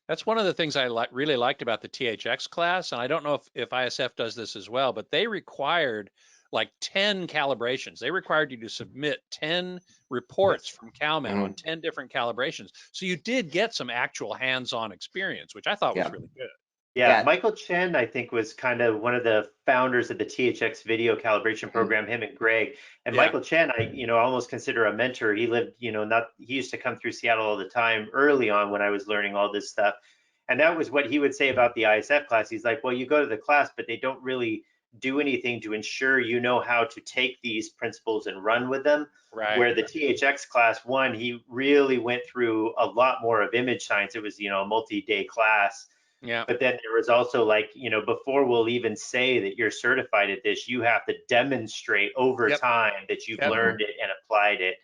[SPEAKER 1] That's one of the things I really liked about the THX class, and I don't know if ISF does this as well, but they required like 10 calibrations. They required you to submit 10 reports from CalMan on 10 different calibrations. So you did get some actual hands-on experience, which I thought was really good.
[SPEAKER 4] Yeah, Michael Chen, I think, was kind of one of the founders of the THX video calibration program, him and Greg. And Michael Chen, I, you know, almost consider a mentor. He lived, you know, he used to come through Seattle all the time early on when I was learning all this stuff. And that was what he would say about the ISF class. He's like, well, you go to the class, but they don't really do anything to ensure you know how to take these principles and run with them.
[SPEAKER 1] Right.
[SPEAKER 4] Where the THX class one, he really went through a lot more of image science. It was, you know, a multi-day class.
[SPEAKER 1] Yeah.
[SPEAKER 4] But then there was also, like, you know, before we'll even say that you're certified at this, you have to demonstrate over time that you've learned it and applied it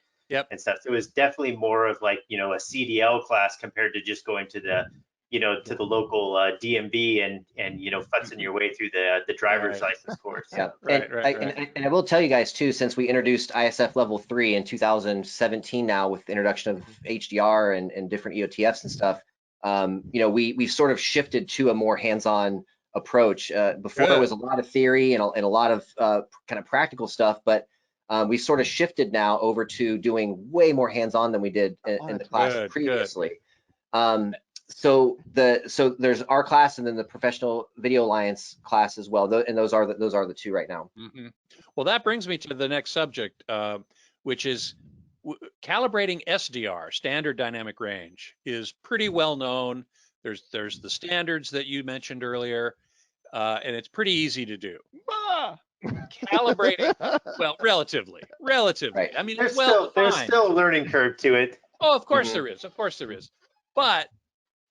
[SPEAKER 4] and stuff. So it was definitely more of like, you know, a CDL class compared to just going to the, you know, to the local DMV and, you know, futzing your way through the driver's license course.
[SPEAKER 2] Yeah. And I will tell you guys too, since we introduced ISF level 3 in 2017 now with the introduction of HDR and different EOTFs and stuff, you know, we've sort of shifted to a more hands-on approach. Before it was a lot of theory and a lot of kind of practical stuff, but we sort of shifted now over to doing way more hands-on than we did in the class previously. So there's our class and then the Professional Video Alliance class as well, and those are the two right now.
[SPEAKER 1] Well, that brings me to the next subject, which is calibrating SDR, standard dynamic range, is pretty well known. There's the standards that you mentioned earlier, and it's pretty easy to do. Calibrating, well, relatively.
[SPEAKER 2] Right.
[SPEAKER 1] I mean,
[SPEAKER 4] there's still a learning curve to it.
[SPEAKER 1] Oh, of course there is. Of course there is. But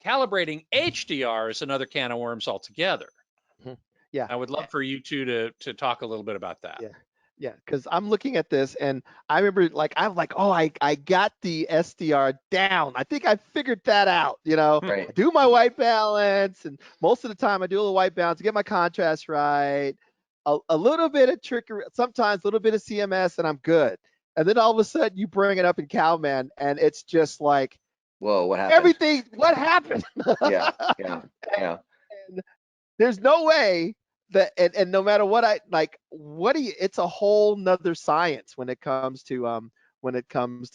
[SPEAKER 1] calibrating HDR is another can of worms altogether.
[SPEAKER 3] Yeah.
[SPEAKER 1] I would love for you two to talk a little bit about that.
[SPEAKER 3] Yeah, because I'm looking at this and I remember I'm like, oh, I got the SDR down. I think I figured that out, you know.
[SPEAKER 2] Right.
[SPEAKER 3] I do my white balance, and most of the time I do a little white balance to get my contrast right. A little bit of trickery, sometimes a little bit of CMS, and I'm good. And then all of a sudden you bring it up in CalMan and it's just like,
[SPEAKER 2] whoa, what happened?
[SPEAKER 3] Everything, what happened?
[SPEAKER 2] Yeah.
[SPEAKER 3] And there's no way that, and no matter what it's a whole nother science when it comes to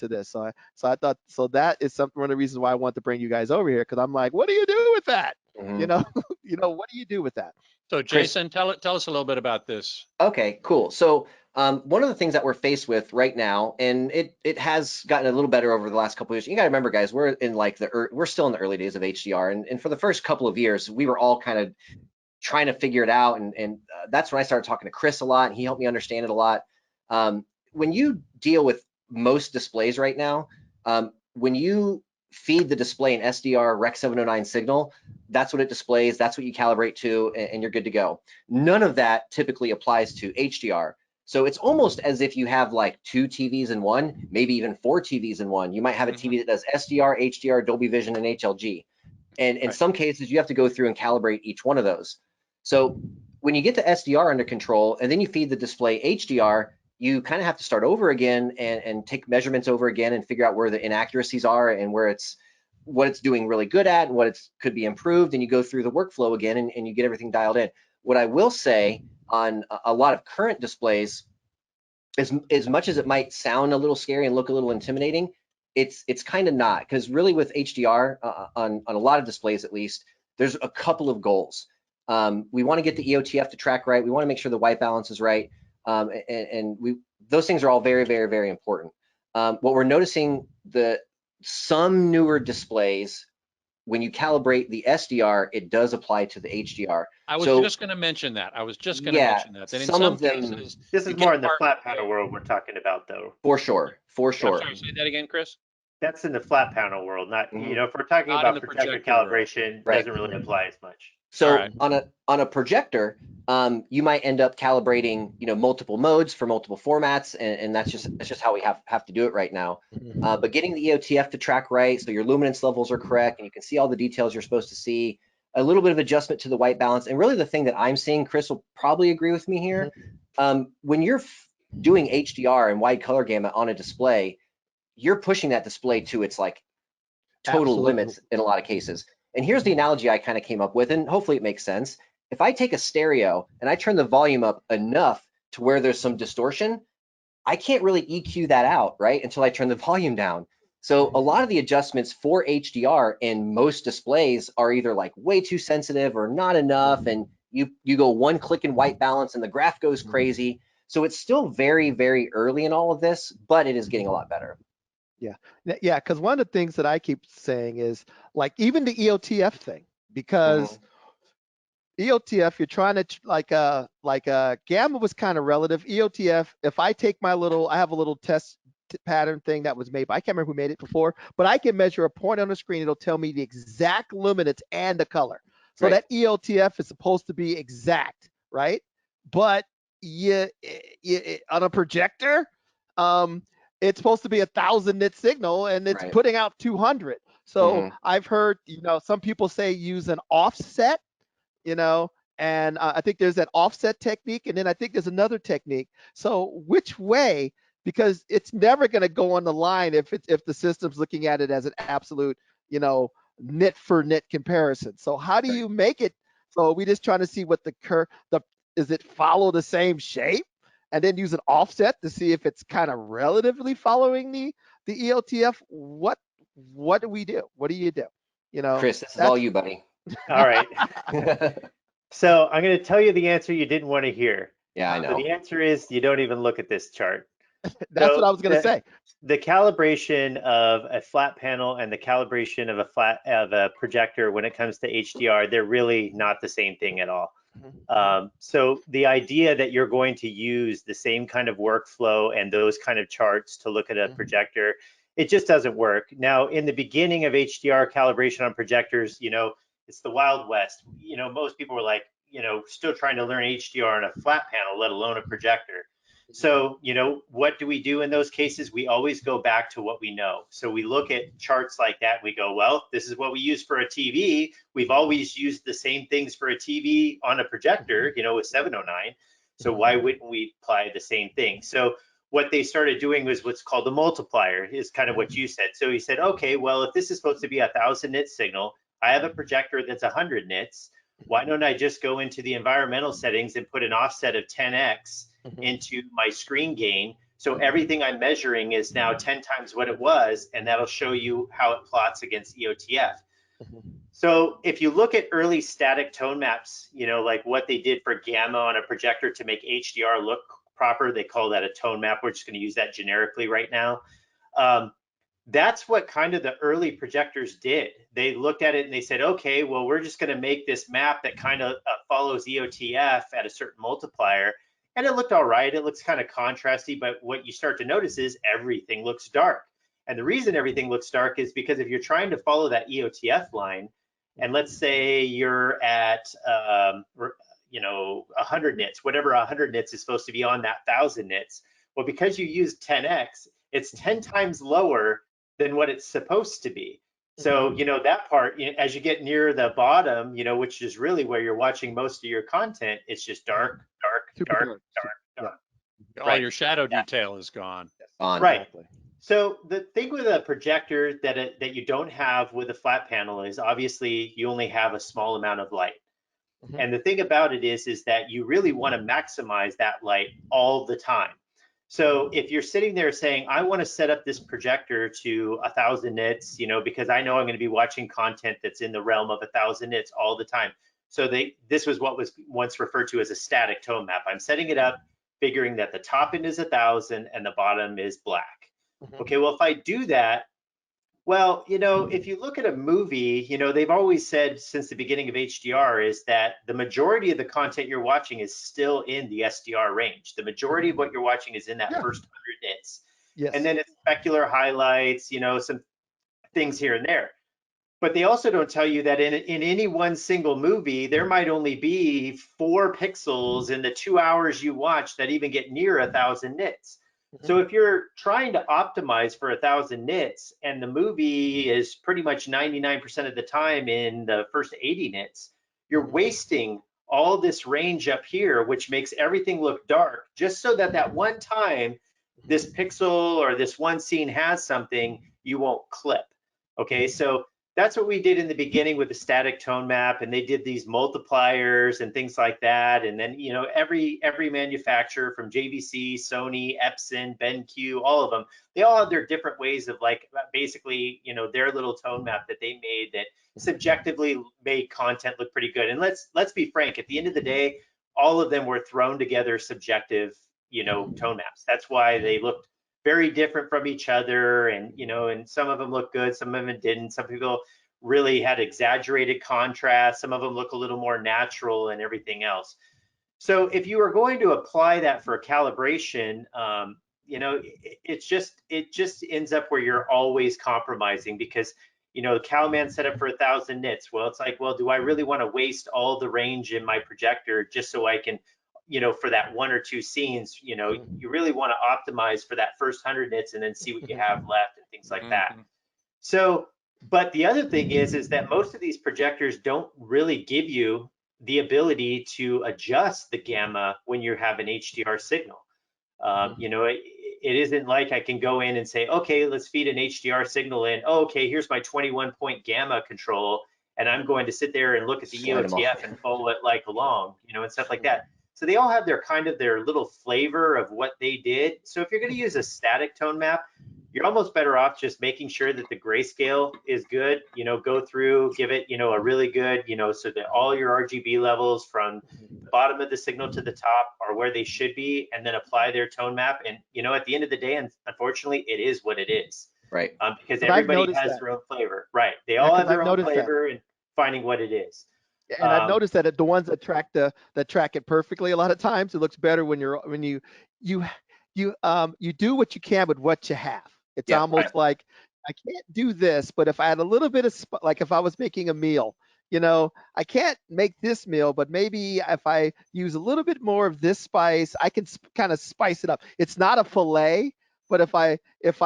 [SPEAKER 3] this. So I thought, so that is one of the reasons why I want to bring you guys over here, because I'm like, what do you do with that? You know, what do you do with that?
[SPEAKER 1] So Jason, tell us a little bit about this.
[SPEAKER 2] Okay, cool. So one of the things that we're faced with right now, and it has gotten a little better over the last couple of years. You got to remember, guys, we're still in the early days of HDR, and for the first couple of years, we were all kind of trying to figure it out, and that's when I started talking to Chris a lot, and he helped me understand it a lot. When you deal with most displays right now, when you feed the display an SDR Rec 709 signal, that's what it displays, that's what you calibrate to, and you're good to go. None of that typically applies to HDR. So it's almost as if you have like 2 TVs in one, maybe even 4 TVs in one. You might have a TV that does SDR, HDR, Dolby Vision, and HLG. And in some cases, you have to go through and calibrate each one of those. So when you get the SDR under control and then you feed the display HDR, you kind of have to start over again and take measurements over again and figure out where the inaccuracies are and where what it's doing really good at and what it could be improved. And you go through the workflow again and you get everything dialed in. What I will say on a lot of current displays, as much as it might sound a little scary and look a little intimidating, it's kind of not, because really with HDR on a lot of displays at least, there's a couple of goals. We want to get the EOTF to track right. We want to make sure the white balance is right. Those things are all very, very, very important. What we're noticing, some newer displays, when you calibrate the SDR, it does apply to the HDR.
[SPEAKER 1] I was just going to mention that. That in some cases,
[SPEAKER 4] this is more in the flat panel world we're talking about, though.
[SPEAKER 2] For sure.
[SPEAKER 1] Sorry, say that again, Chris.
[SPEAKER 4] That's in the flat panel world, not if we're talking about projector calibration,
[SPEAKER 2] right,
[SPEAKER 4] doesn't really apply as much.
[SPEAKER 2] So on a projector, you might end up calibrating multiple modes for multiple formats, and that's just how we have to do it right now. But getting the EOTF to track right, so your luminance levels are correct and you can see all the details you're supposed to see, a little bit of adjustment to the white balance, and really the thing that I'm seeing, Chris will probably agree with me here, when you're doing HDR and wide color gamut on a display, you're pushing that display to its like total limits in a lot of cases. And here's the analogy I kind of came up with, and hopefully it makes sense. If I take a stereo and I turn the volume up enough to where there's some distortion, I can't really EQ that out, right, until I turn the volume down. So a lot of the adjustments for HDR in most displays are either like way too sensitive or not enough, and you go one click in white balance and the graph goes crazy. So it's still very, very early in all of this, but it is getting a lot better.
[SPEAKER 3] Yeah, because one of the things that I keep saying is like even the EOTF thing, because EOTF, you're trying to like gamma was kind of relative. EOTF, if I take I have a little test pattern thing that was made, but I can't remember who made it before, but I can measure a point on the screen. It'll tell me the exact luminance and the color. So that EOTF is supposed to be exact, right? But on a projector, it's supposed to be 1,000 nit signal and it's putting out 200. So I've heard, some people say use an offset, and I think there's that offset technique. And then I think there's another technique. So which way, because it's never going to go on the line if the system's looking at it as an absolute, nit for nit comparison. So how do you make it? So we just trying to see what does it follow the same shape? And then use an offset to see if it's kind of relatively following the EOTF. What do we do? What do you do?
[SPEAKER 2] Chris, this is all you, buddy.
[SPEAKER 4] All right. So I'm going to tell you the answer you didn't want to hear.
[SPEAKER 2] Yeah, I know.
[SPEAKER 4] So the answer is you don't even look at this chart.
[SPEAKER 3] That's what I was going to say.
[SPEAKER 4] The calibration of a flat panel and the calibration of a projector when it comes to HDR, they're really not the same thing at all. So the idea that you're going to use the same kind of workflow and those kind of charts to look at a projector, it just doesn't work. Now, in the beginning of HDR calibration on projectors, it's the Wild West. Most people were like, still trying to learn HDR on a flat panel, let alone a projector. So, what do we do in those cases? We always go back to what we know. So we look at charts like that and we go, well, this is what we use for a TV. We've always used the same things for a TV on a projector, with 709. So why wouldn't we apply the same thing? So what they started doing was what's called the multiplier, is kind of what you said. So he said, okay, well, if this is supposed to be 1,000 nit signal, I have a projector that's 100 nits. Why don't I just go into the environmental settings and put an offset of 10x into my screen gain? So everything I'm measuring is now 10 times what it was, and that'll show you how it plots against EOTF. So if you look at early static tone maps, like what they did for gamma on a projector to make HDR look proper, they call that a tone map. We're just going to use that generically right now. That's what kind of the early projectors did. They looked at it and they said, okay, well, we're just going to make this map that kind of follows EOTF at a certain multiplier. And it looked all right. It looks kind of contrasty, but what you start to notice is everything looks dark. And the reason everything looks dark is because if you're trying to follow that EOTF line, and let's say you're at, 100 nits, whatever 100 nits is supposed to be on that 1,000 nits. Well, because you use 10x, it's 10 times lower than what it's supposed to be. So, that part, as you get near the bottom, which is really where you're watching most of your content, it's just dark, dark.
[SPEAKER 1] All your shadow detail is gone.
[SPEAKER 4] Right. Exactly. So the thing with a projector that you don't have with a flat panel is obviously you only have a small amount of light. And the thing about it is that you really want to maximize that light all the time. So if you're sitting there saying, I want to set up this projector to 1,000 nits, because I know I'm going to be watching content that's in the realm of 1,000 nits all the time. So this was what was once referred to as a static tone map. I'm setting it up, figuring that the top end is 1,000 and the bottom is black. Okay, well, if I do that, well, if you look at a movie, they've always said since the beginning of HDR is that the majority of the content you're watching is still in the SDR range. The majority of what you're watching is in that first 100 nits. Yes. And then it's specular highlights, some things here and there. But they also don't tell you that in any one single movie, there might only be 4 pixels in the 2 hours you watch that even get near 1,000 nits. So if you're trying to optimize for 1,000 nits and the movie is pretty much 99% of the time in the first 80 nits, you're wasting all this range up here, which makes everything look dark, just so that one time this pixel or this one scene has something, you won't clip. Okay, so that's what we did in the beginning with the static tone map, and they did these multipliers and things like that. And then, every manufacturer from JVC, Sony, Epson, BenQ, all of them, they all have their different ways of basically, their little tone map that they made that subjectively made content look pretty good. And let's be frank, at the end of the day, all of them were thrown together subjective, tone maps. That's why they looked very different from each other, and and some of them look good, some of them didn't. Some people really had exaggerated contrast, some of them look a little more natural and everything else. So if you are going to apply that for calibration, it just ends up where you're always compromising, because the Calman set up for 1,000 nits. Well, it's like, well, do I really want to waste all the range in my projector just so I can for that 1 or 2 scenes, you really want to optimize for that first 100 nits and then see what you have left and things like that. So, but the other thing is that most of these projectors don't really give you the ability to adjust the gamma when you have an HDR signal. It isn't like I can go in and say, okay, let's feed an HDR signal in. Oh, okay, here's my 21-point gamma control, and I'm going to sit there and look at the EOTF and follow it along, and stuff like that. So they all have their little flavor of what they did. So if you're going to use a static tone map, you're almost better off just making sure that the grayscale is good. Go through, give it, a really good, so that all your RGB levels from the bottom of the signal to the top are where they should be, and then apply their tone map. And at the end of the day, and unfortunately, it is what it is.
[SPEAKER 2] Right.
[SPEAKER 4] Because everybody has their own flavor. Right. They all have their own flavor and finding what it is.
[SPEAKER 3] And I've noticed that the ones that track it perfectly, a lot of times it looks better when you do what you can with what you have. It's almost like, I can't do this, but if I had a little bit of like if I was making a meal, I can't make this meal, but maybe if I use a little bit more of this spice, I can kind of spice it up. It's not a fillet, but if I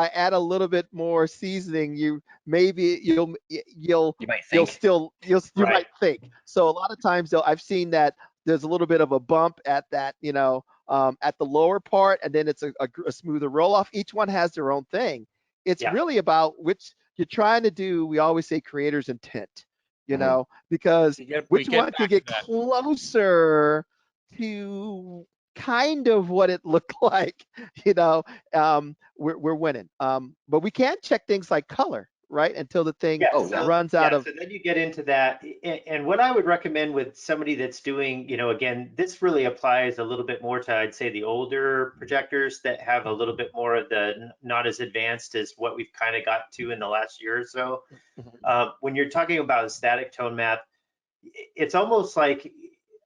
[SPEAKER 3] add a little bit more seasoning, you might think. So a lot of times though, I've seen that there's a little bit of a bump at that, at the lower part, and then it's a smoother roll off. Each one has their own thing. It's really about which you're trying to do. We always say creator's intent, because which one can get closer to kind of what it looked like, we're winning. But we can't check things like color, right? Until the thing runs out of.
[SPEAKER 4] So then you get into that. And what I would recommend with somebody that's doing, again, this really applies a little bit more to, I'd say, the older projectors that have a little bit more of the not as advanced as what we've kind of got to in the last year or so. When you're talking about a static tone map, it's almost like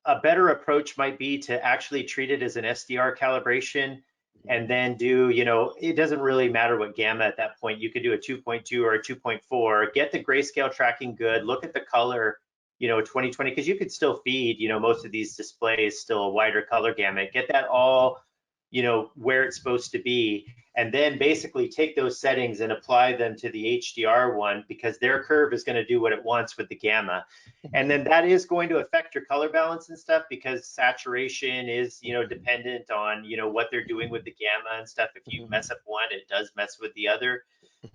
[SPEAKER 4] a better approach might be to actually treat it as an SDR calibration and then do, you know, it doesn't really matter what gamma at that point. You could do a 2.2 or a 2.4, get the grayscale tracking good, look at the color, you know, 2020, because you could still feed, you know, most of these displays still a wider color gamut, get that all, you know, where it's supposed to be, and then basically take those settings and apply them to the HDR one, because their curve is going to do what it wants with the gamma. And then that is going to affect your color balance and stuff, because saturation is, you know, dependent on, you know, what they're doing with the gamma and stuff. If you mess up one, it does mess with the other.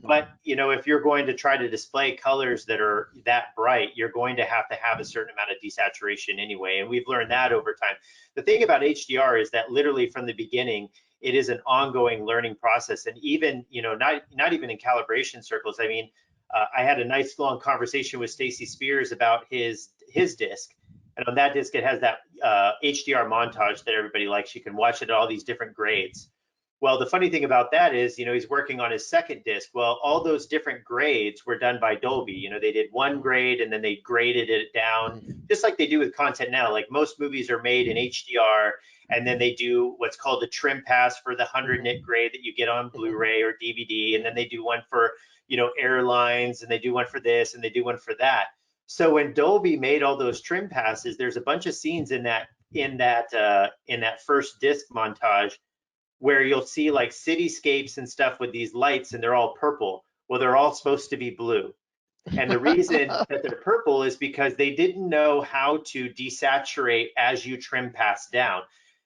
[SPEAKER 4] But, you know, if you're going to try to display colors that are that bright, you're going to have a certain amount of desaturation anyway. And we've learned that over time. The thing about HDR is that literally from the beginning, it is an ongoing learning process. And even, you know, not even in calibration circles. I mean, I had a nice long conversation with Stacy Spears about his disc. And on that disc, it has that HDR montage that everybody likes. You can watch it at all these different grades. Well, the funny thing about that is, you know, he's working on his second disc. Well, all those different grades were done by Dolby. You know, they did one grade and then they graded it down, just like they do with content now. Like most movies are made in HDR, and then they do what's called a trim pass for the 100 nit grade that you get on Blu-ray or DVD, and then they do one for, you know, airlines, and they do one for this, and they do one for that. So when Dolby made all those trim passes, there's a bunch of scenes in that first disc montage where you'll see like cityscapes and stuff with these lights, and they're all purple. Well, they're all supposed to be blue. And the reason that they're purple is because they didn't know how to desaturate as you trim pass down.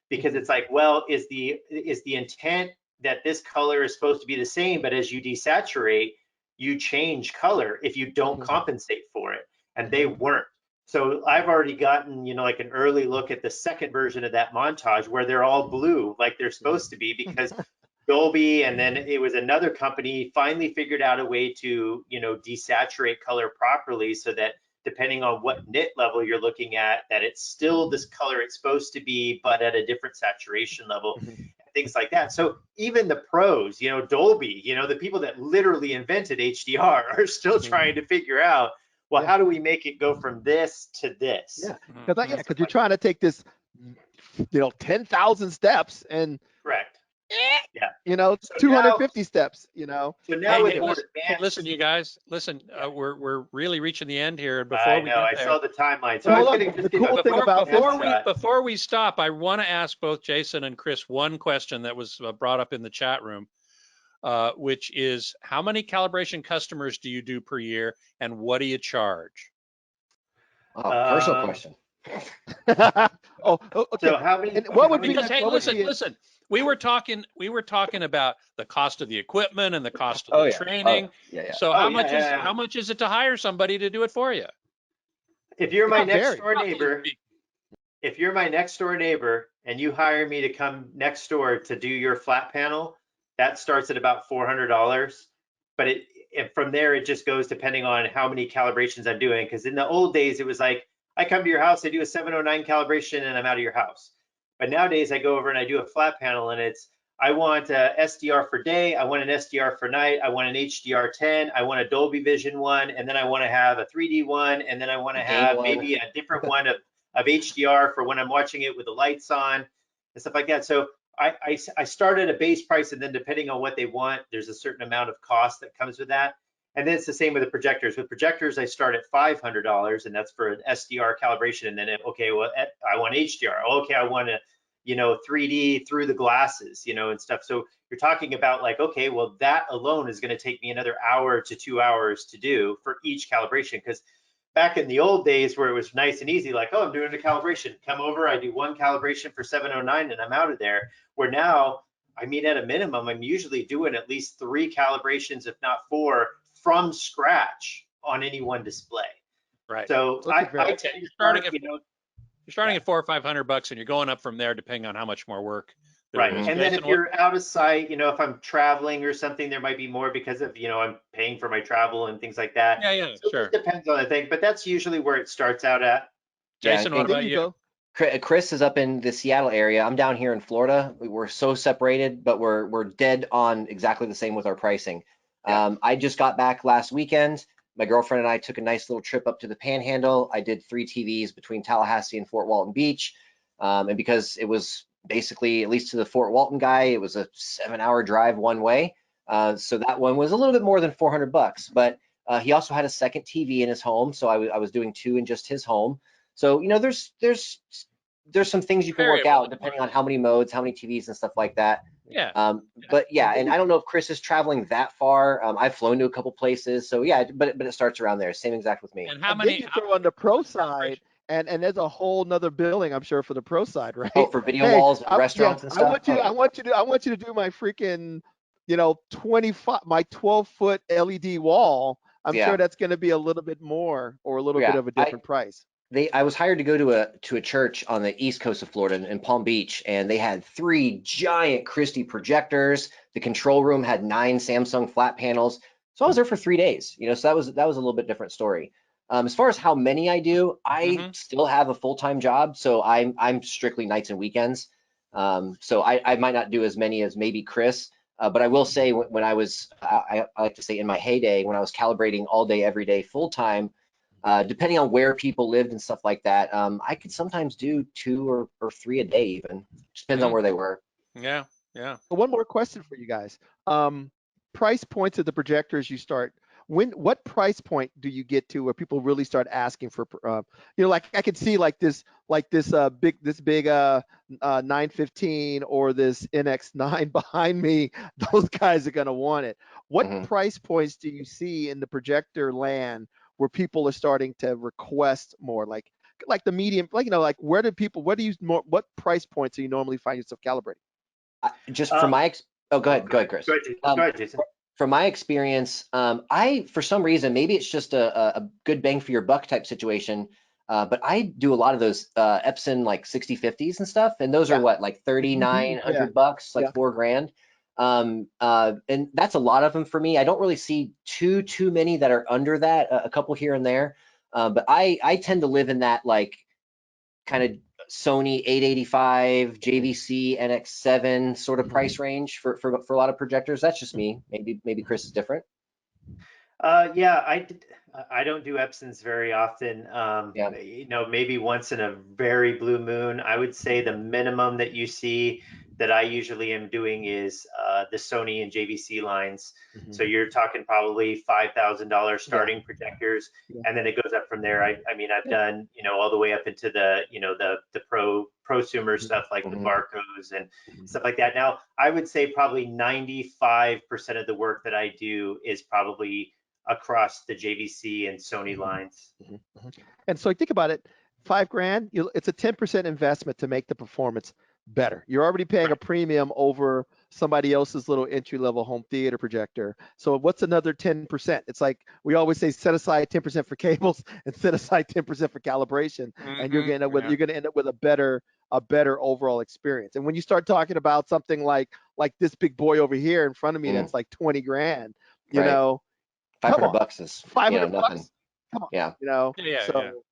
[SPEAKER 4] Because it's like, well, is the intent that this color is supposed to be the same, but as you desaturate, you change color if you don't compensate for it. And they weren't. So I've already gotten, you know, like an early look at the second version of that montage where they're all blue like they're supposed to be, because Dolby, and then it was another company, finally figured out a way to, you know, desaturate color properly so that depending on what nit level you're looking at, that it's still this color it's supposed to be, but at a different saturation level, and things like that. So even the pros, you know, Dolby, you know, the people that literally invented HDR are still trying to figure out, well, how do we make it go from this to this?
[SPEAKER 3] Yeah, because you're trying to take this, you know, 10,000 steps and
[SPEAKER 4] correct. Yeah,
[SPEAKER 3] you know, so 250 steps, you know.
[SPEAKER 4] So now
[SPEAKER 1] listen, you guys, listen, we're really reaching the end here.
[SPEAKER 4] Before I saw the timeline. So
[SPEAKER 1] before we stop, I want to ask both Jason and Chris one question that was brought up in the chat room, which is, how many calibration customers do you do per year, and what do you charge?
[SPEAKER 2] Oh, personal question.
[SPEAKER 3] Okay.
[SPEAKER 4] So how many?
[SPEAKER 3] What would be?
[SPEAKER 1] Hey, listen. We were talking about the cost of the equipment and the cost of the training. So how much is it to hire somebody to do it for you?
[SPEAKER 4] If you're my next door neighbor, and you hire me to come next door to do your flat panel, that starts at about $400. But from there, it just goes depending on how many calibrations I'm doing. Because in the old days, it was like, I come to your house, I do a 709 calibration, and I'm out of your house. But nowadays, I go over and I do a flat panel, and I want a SDR for day, I want an SDR for night, I want an HDR 10, I want a Dolby Vision one, and then I want to have a 3D one, and then I want to have maybe a different one of HDR for when I'm watching it with the lights on and stuff like that. So I start at a base price, and then depending on what they want, there's a certain amount of cost that comes with that. And then it's the same with the projectors. With projectors, I start at $500, and that's for an SDR calibration. And then, okay, well, I want HDR. Okay, I want to, you know, 3D through the glasses, you know, and stuff. So you're talking about like, okay, well, that alone is going to take me another hour to 2 hours to do for each calibration. Because back in the old days where it was nice and easy, like, oh, I'm doing a calibration. Come over, I do one calibration for 709, and I'm out of there. Where now, I mean, at a minimum, I'm usually doing at least 3 calibrations, if not 4, from scratch on any one display.
[SPEAKER 1] Right.
[SPEAKER 4] So
[SPEAKER 1] you're starting at $400 or $500, and you're going up from there depending on how much more work there is.
[SPEAKER 4] And then if you're out of sight, you know, if I'm traveling or something, there might be more because of, you know, I'm paying for my travel and things like that. So sure. It depends on the thing, but that's usually where it starts out at.
[SPEAKER 1] Jason, what about you?
[SPEAKER 2] Chris is up in the Seattle area. I'm down here in Florida. We're so separated, but we're dead on exactly the same with our pricing. I just got back last weekend. My girlfriend and I took a nice little trip up to the Panhandle. I did 3 TVs between Tallahassee and Fort Walton Beach. And because it was basically, at least to the Fort Walton guy, it was a 7-hour drive one way. So that one was a little bit more than $400, but he also had a second TV in his home, so I was doing 2 in just his home. So there's some things you can work out depending on how many modes, how many TVs and stuff like that.
[SPEAKER 1] Yeah.
[SPEAKER 2] But yeah, and I don't know if Chris is traveling that far. I've flown to a couple places, so yeah, but it starts around there. Same exact with me.
[SPEAKER 1] And how many?
[SPEAKER 3] Then you throw on the pro side, and there's a whole nother billing, I'm sure, for the pro side, right?
[SPEAKER 2] Oh, for video walls and restaurants and stuff.
[SPEAKER 3] I want you to do my freaking, 12-foot LED wall. I'm sure that's going to be a little bit more or a little bit of a different price.
[SPEAKER 2] I was hired to go to a church on the east coast of Florida in Palm Beach, and they had 3 giant Christie projectors. The control room had 9 Samsung flat panels. So I was there for 3 days, so that was a little bit different story. As far as how many I do, I still have a full-time job, so I'm strictly nights and weekends. So I might not do as many as maybe Chris, but I will say when I was, I like to say in my heyday, when I was calibrating all day, every day, full-time, depending on where people lived and stuff like that, I could sometimes do 2 or 3 a day even. Just depends on where they were.
[SPEAKER 1] Yeah.
[SPEAKER 3] One more question for you guys. Price points of the projectors you start. What price point do you get to where people really start asking for? Like I could see this big 915 or this NX9 behind me. Those guys are gonna want it. What price points do you see in the projector land where people are starting to request more, like the medium, what price points do you normally find yourself calibrating?
[SPEAKER 2] Just from my go ahead, Chris.
[SPEAKER 4] Go ahead, Jason.
[SPEAKER 2] From my experience, for some reason, maybe it's just a good bang for your buck type situation, but I do a lot of those Epson like 6050s and stuff, and those are what, like $3,900, like $4,000. And that's a lot of them for me. I don't really see too many that are under that, a couple here and there, but I tend to live in that like kind of Sony 885, JVC, NX7 sort of price range for a lot of projectors. That's just me. Maybe Chris is different.
[SPEAKER 4] Yeah, I don't do Epsons very often. Maybe once in a very blue moon. I would say the minimum that you see that I usually am doing is the Sony and JVC lines. So you're talking probably $5,000 starting projectors, and then it goes up from there. I mean, I've done all the way up into the the prosumer stuff like the Barcos and stuff like that. Now, I would say probably 95% of the work that I do is probably across the JVC and Sony lines.
[SPEAKER 3] And so think about it, $5,000, it's a 10% investment to make the performance better. You're already paying a premium over somebody else's little entry-level home theater projector. So what's another 10%? It's like we always say, set aside 10% for cables and set aside 10% for calibration, and you're going to end up with a better overall experience. And when you start talking about something like this big boy over here in front of me, that's like $20,000, $500
[SPEAKER 2] is $500
[SPEAKER 3] nothing. Come on,
[SPEAKER 2] Yeah.
[SPEAKER 3] So